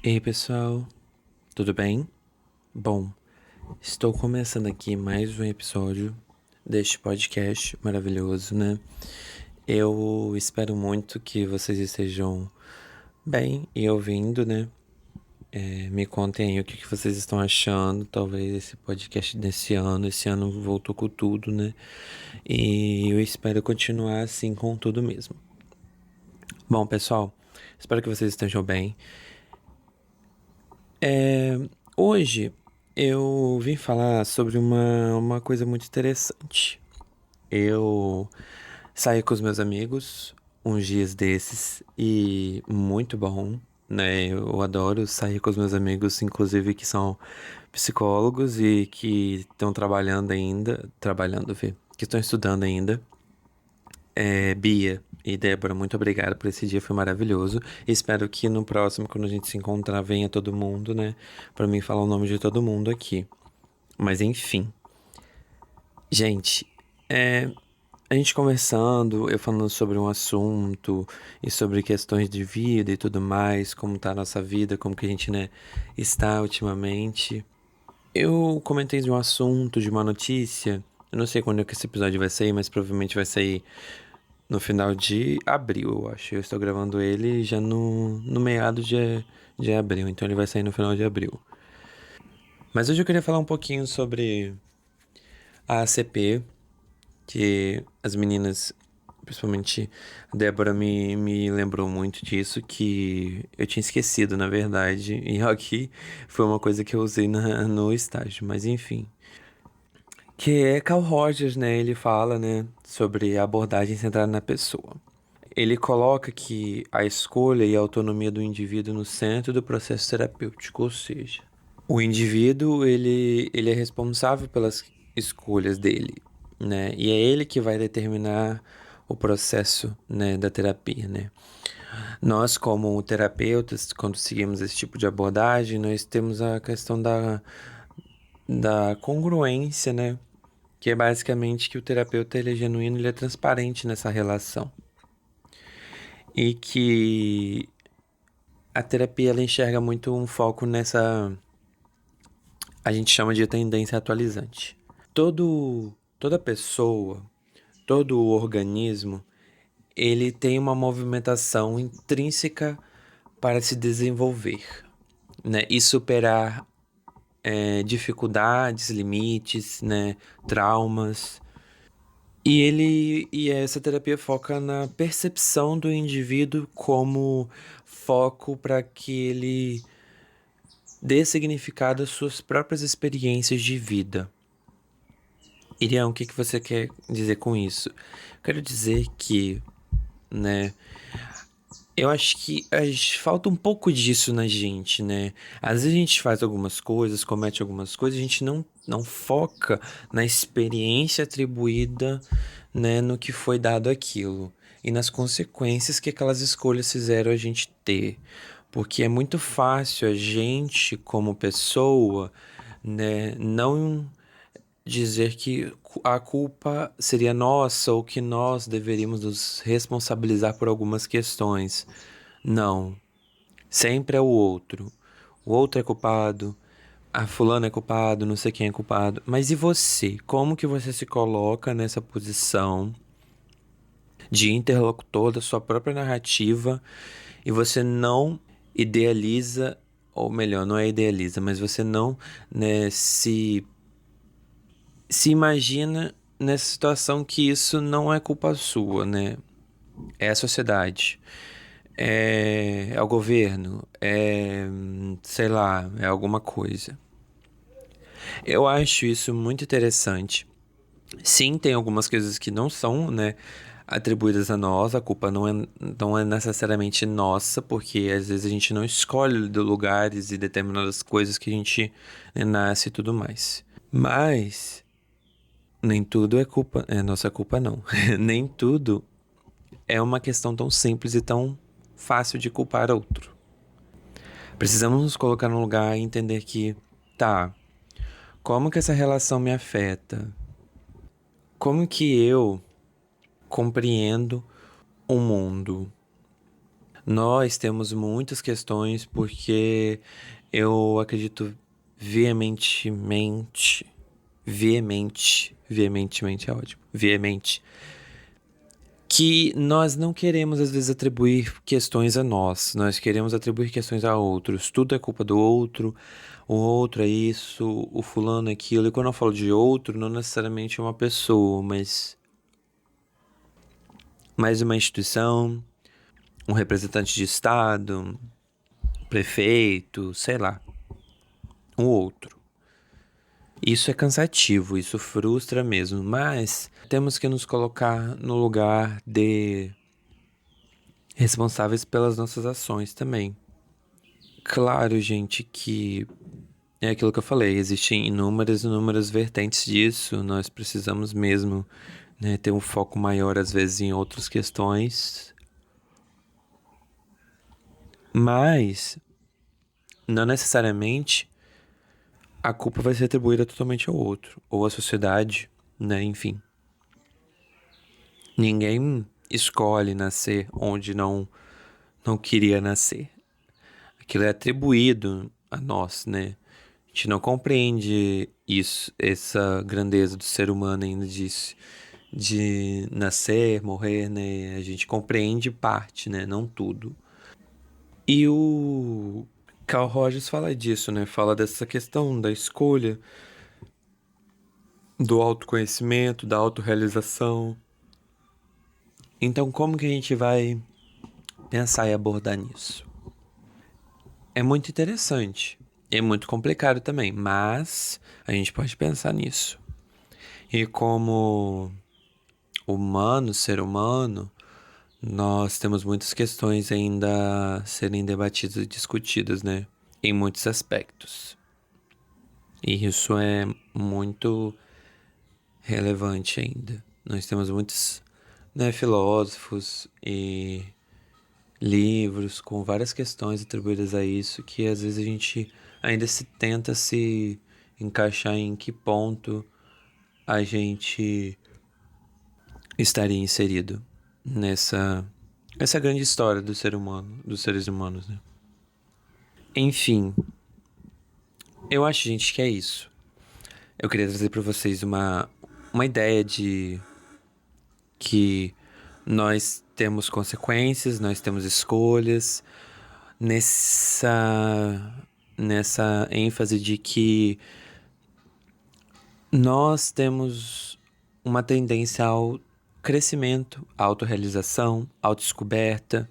Ei, pessoal, tudo bem? Bom, estou começando aqui mais um episódio deste podcast maravilhoso, né? Eu espero muito que vocês estejam bem e ouvindo, né? Me contem aí o que vocês estão achando. Talvez esse podcast desse ano, esse ano voltou com tudo, né? E eu espero continuar assim com tudo mesmo. Bom, pessoal, espero que vocês estejam bem. Hoje eu vim falar sobre uma coisa muito interessante. Eu saí com os meus amigos uns dias desses e muito bom, né? Eu adoro sair com os meus amigos, inclusive que são psicólogos e que estão trabalhando ainda, que estão estudando ainda. Bia e Débora, muito obrigado por esse dia, foi maravilhoso. Espero que no próximo, quando a gente se encontrar, venha todo mundo, né? Pra mim falar o nome de todo mundo aqui. Mas enfim. Gente, a gente conversando, eu falando sobre um assunto e sobre questões de vida e tudo mais, como tá a nossa vida, como que a gente, né, está ultimamente. Eu comentei de um assunto, de uma notícia. Eu não sei quando é que esse episódio vai sair, mas provavelmente vai sair no final de abril, eu acho. Eu estou gravando ele já no meado de abril, então ele vai sair no final de abril. Mas hoje eu queria falar um pouquinho sobre a ACP, que as meninas, principalmente a Débora, me lembrou muito disso, que eu tinha esquecido, na verdade, e aqui foi uma coisa que eu usei no estágio, mas enfim. Que é Carl Rogers, né? Ele fala, né, sobre a abordagem centrada na pessoa. Ele coloca que a escolha e a autonomia do indivíduo no centro do processo terapêutico, ou seja, o indivíduo ele é responsável pelas escolhas dele, né? E é ele que vai determinar o processo, né, da terapia, né? Nós, como terapeutas, quando seguimos esse tipo de abordagem, nós temos a questão da congruência, né? Que é basicamente que o terapeuta ele é genuíno, ele é transparente nessa relação. E que a terapia ela enxerga muito um foco nessa, a gente chama de tendência atualizante. Toda pessoa, todo organismo, ele tem uma movimentação intrínseca para se desenvolver, né? E superar dificuldades, limites, né? Traumas. E essa terapia foca na percepção do indivíduo como foco para que ele dê significado às suas próprias experiências de vida. Iriam, o que que você quer dizer com isso? Quero dizer que, né, eu acho que falta um pouco disso na gente, né? Às vezes a gente faz algumas coisas, comete algumas coisas, a gente não foca na experiência atribuída, né, no que foi dado aquilo e nas consequências que aquelas escolhas fizeram a gente ter. Porque é muito fácil a gente, como pessoa, né, não dizer que a culpa seria nossa ou que nós deveríamos nos responsabilizar por algumas questões. Não, sempre é o outro. O outro é culpado, a fulana é culpado, não sei quem é culpado. Mas e você? Como que você se coloca nessa posição de interlocutor da sua própria narrativa e você não idealiza, ou melhor, não é idealiza, mas você não, né, se imagina nessa situação que isso não é culpa sua, né? É a sociedade, é o governo, sei lá, é alguma coisa. Eu acho isso muito interessante. Sim, tem algumas coisas que não são, né, atribuídas a nós, a culpa não é necessariamente nossa, porque às vezes a gente não escolhe de lugares e determinadas coisas que a gente, né, nasce e tudo mais. Mas nem tudo é nossa culpa, não. Nem tudo é uma questão tão simples e tão fácil de culpar outro. Precisamos nos colocar no lugar e entender que, tá, como que essa relação me afeta? Como que eu compreendo o mundo? Nós temos muitas questões porque eu acredito veementemente é ótimo, veemente, que nós não queremos às vezes atribuir questões a nós queremos atribuir questões a outros. Tudo é culpa do outro, o outro é isso, o fulano é aquilo. E quando eu falo de outro, não necessariamente é uma pessoa, mas mais uma instituição, um representante de estado, prefeito, sei lá, um outro. Isso é cansativo, isso frustra mesmo, mas temos que nos colocar no lugar de responsáveis pelas nossas ações também. Claro, gente, que é aquilo que eu falei, existem inúmeras vertentes disso, nós precisamos mesmo, né, ter um foco maior às vezes em outras questões, mas não necessariamente a culpa vai ser atribuída totalmente ao outro, ou à sociedade, né, enfim. Ninguém escolhe nascer onde não queria nascer. Aquilo é atribuído a nós, né? A gente não compreende isso, essa grandeza do ser humano ainda disso, de nascer, morrer, né? A gente compreende parte, né? Não tudo. E o Carl Rogers fala disso, né? Fala dessa questão da escolha, do autoconhecimento, da autorrealização. Então, como que a gente vai pensar e abordar nisso? É muito interessante. É muito complicado também, mas a gente pode pensar nisso. E como humano, ser humano, nós temos muitas questões ainda a serem debatidas e discutidas, né? Em muitos aspectos. E isso é muito relevante ainda. Nós temos muitos, né, filósofos e livros com várias questões atribuídas a isso que às vezes a gente ainda se tenta se encaixar em que ponto a gente estaria inserido nessa essa grande história do ser humano, dos seres humanos, né? Enfim, eu acho, gente, que é isso. Eu queria trazer para vocês uma ideia de que nós temos consequências, nós temos escolhas, nessa ênfase de que nós temos uma tendência ao crescimento, à autorrealização, autodescoberta,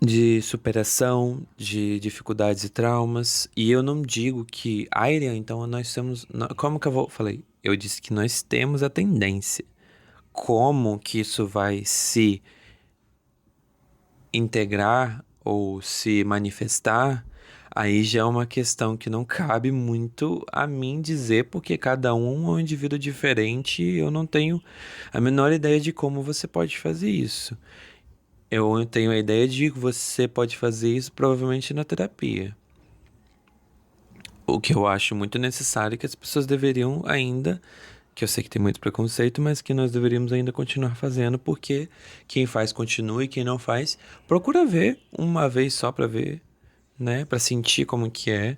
de superação, de dificuldades e traumas. E eu não digo que, Arian, então nós temos. Como que falei? Eu disse que nós temos a tendência. Como que isso vai se integrar ou se manifestar, aí já é uma questão que não cabe muito a mim dizer, porque cada um é um indivíduo diferente e eu não tenho a menor ideia de como você pode fazer isso. Eu tenho a ideia de que você pode fazer isso provavelmente na terapia. O que eu acho muito necessário que as pessoas deveriam ainda, que eu sei que tem muito preconceito, mas que nós deveríamos ainda continuar fazendo, porque quem faz continua e quem não faz, procura ver uma vez só pra ver, né, pra sentir como que é,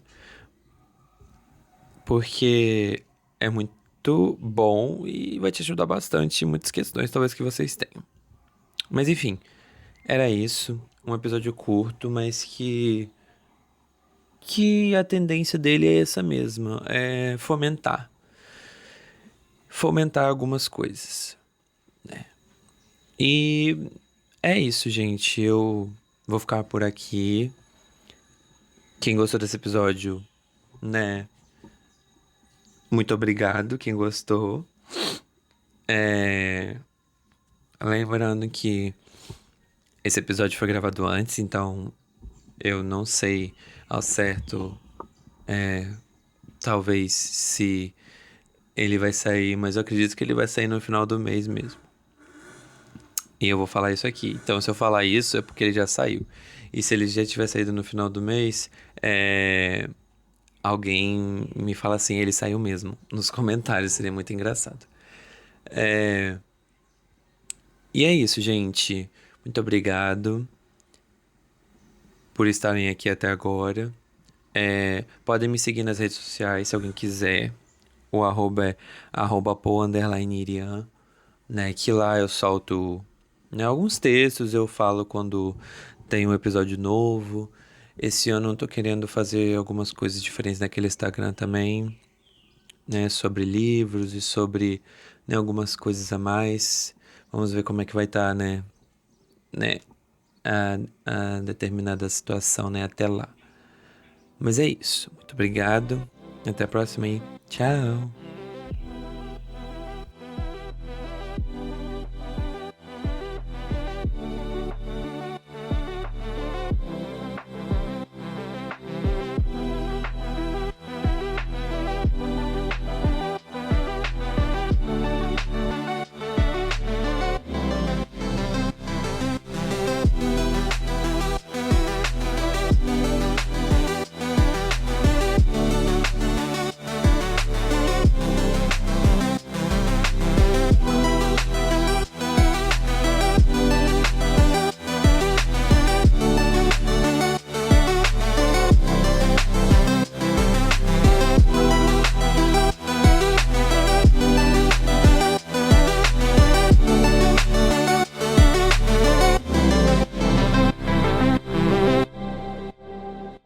porque é muito bom e vai te ajudar bastante em muitas questões talvez que vocês tenham. Mas enfim, era isso, um episódio curto, mas que a tendência dele é essa mesma, é fomentar algumas coisas, né? E é isso, gente. Eu vou ficar por aqui. Quem gostou desse episódio, né? Muito obrigado, quem gostou. É... Lembrando que esse episódio foi gravado antes, então eu não sei ao certo, talvez se ele vai sair, mas eu acredito que ele vai sair no final do mês mesmo. E eu vou falar isso aqui. Então, se eu falar isso, é porque ele já saiu. E se ele já tiver saído no final do mês, alguém me fala assim, ele saiu mesmo. Nos comentários, seria muito engraçado. E é isso, gente. Muito obrigado por estarem aqui até agora. Podem me seguir nas redes sociais se alguém quiser. O arroba é @po_irian, né? Que lá eu solto, né, alguns textos, eu falo quando tem um episódio novo. Esse ano eu tô querendo fazer algumas coisas diferentes naquele Instagram também, né? Sobre livros e sobre, né, algumas coisas a mais. Vamos ver como é que vai estar, né? A determinada situação, né? Até lá. Mas é isso. Muito obrigado. Até a próxima aí. Tchau.